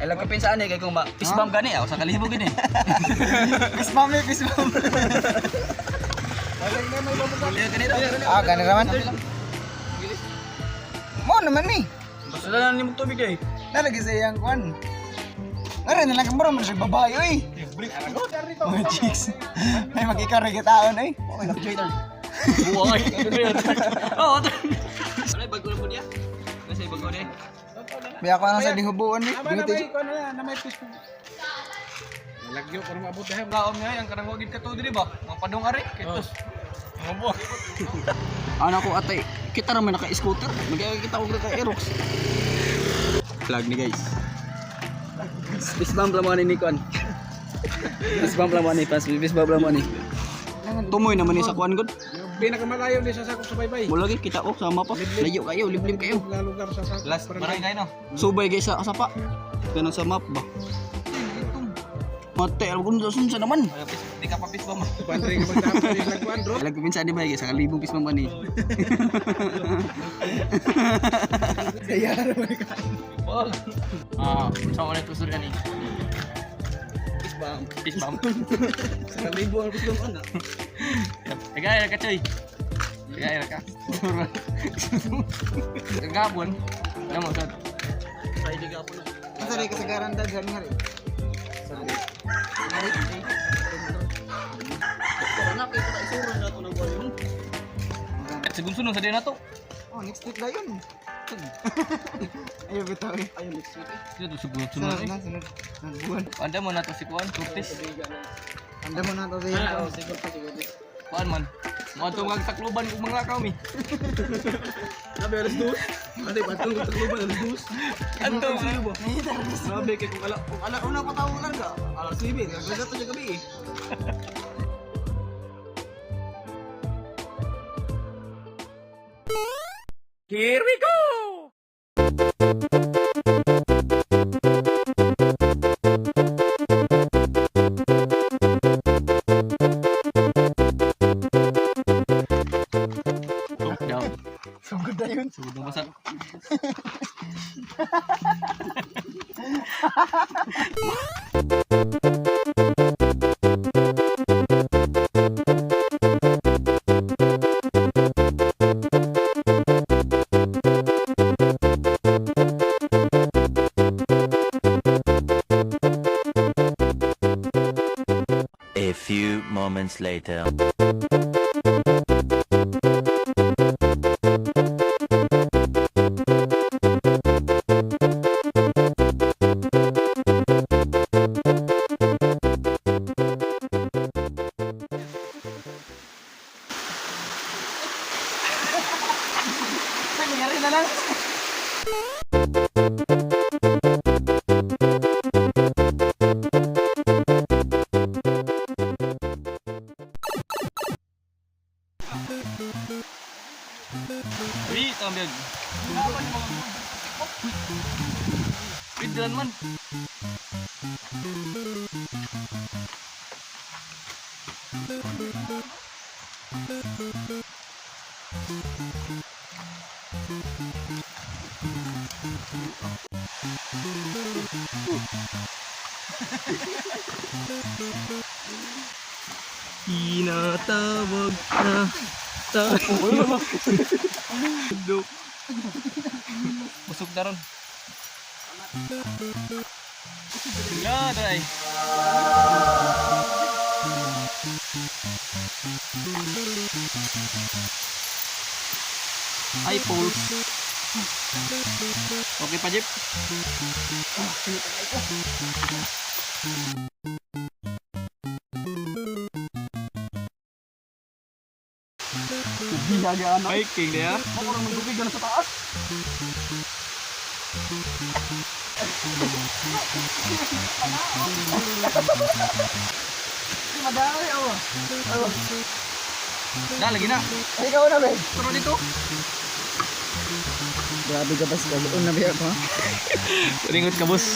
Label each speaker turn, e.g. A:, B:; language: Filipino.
A: Alam ko pinsaan kay kung pisbam gani ako sa kalibo gini.
B: Pismam eh, pismam. Ah, gani naman. Mo naman ni.
A: Basta na ni mo tubig eh.
B: Nalagi sa iyang kwan. Ngare na lang kamura man siya babae oy. Oh, chicks. May makikari ka taon eh.
A: Okay, traitor. Buway. Oh, ano bago na po niya? Kasi bago na eh.
B: Biya ko na sa dihubuan ni. Beauty.
C: Na may fish. Nalagyo para maabot dahil.
A: Laom niya yang kanang wagid ka to diri ba? Mga padong ari kitos. Mga buwa. Ano ko ate, kita ra man naka-scooter. Magkikita ko ka Aerox. Flag ni guys. Bisbam lang mo ni Kon. Bisbam lang mo ni pas, bisbam lang mo ni. Tumoy naman ni sa kuan gud.
C: Pinakamalayo ni sa sakop sa baybay.
A: Mo lagi kita ko sama pa. Layo kayo, liblib kayo.
C: Lugar sa sakop.
A: Last barangay no. Subay guys sa sapa. Kanang sa map ba. Mate, alam ko nung sunsa naman. Di ka pa pisbam.
C: Bandring ka magtapos yung lagwan, bro.
A: Alam ko pinsan di ba guys, sa kalibong pisbam ba ni.
C: Kaya naman ka.
A: Paul. Sama na tusur kan ni. Pisbam, pisbam. Sa kalibong ang pisbam ana. Kagaya ka coy. Kagaya ka. Kagabon. Namo sad. Sa hindi gapon.
B: Asa rin kasagaran daghan nga rin.
A: Karena kay kita isuro na to ng volume. Siguro sunod sa din na to.
B: Oh, next week na yun. Ayaw bitaw eh.
A: Ayun next week. Dito siguro sunod.
B: Sunod. Nagbuwan.
A: Anda mo na to si Kuan, Curtis.
B: Anda mo na to sa iyo.
A: Siguro. Kuan man. Mga tungag takluban kung mga lakaw mi. Sabi alas 2. Ate patong takluban alas 2. Anto ba? Sabi kay kung ala una pa tawo lang ga. Alas 7, naglaga to sa gabi eh. Here we go. Lockdown.
B: Sugod na yun.
A: Sugod na basa.
D: A few moments later.
B: Nangyari na lang.
A: Wih, también. Pindahan man. Tinatawag na tayo. Busog na ron. Ya, try. Ay, pulse. Okay pa, Jeep?
B: Ginagaan ako.
A: Biking dia.
B: Makurang magdubig na sa taas. Madali ako.
A: Dah, lagi na.
B: Ikaw na, babe.
A: Turun dito.
B: Grabe ka ba sa galoon na biya ko, ha?
A: Ringot ka, boss.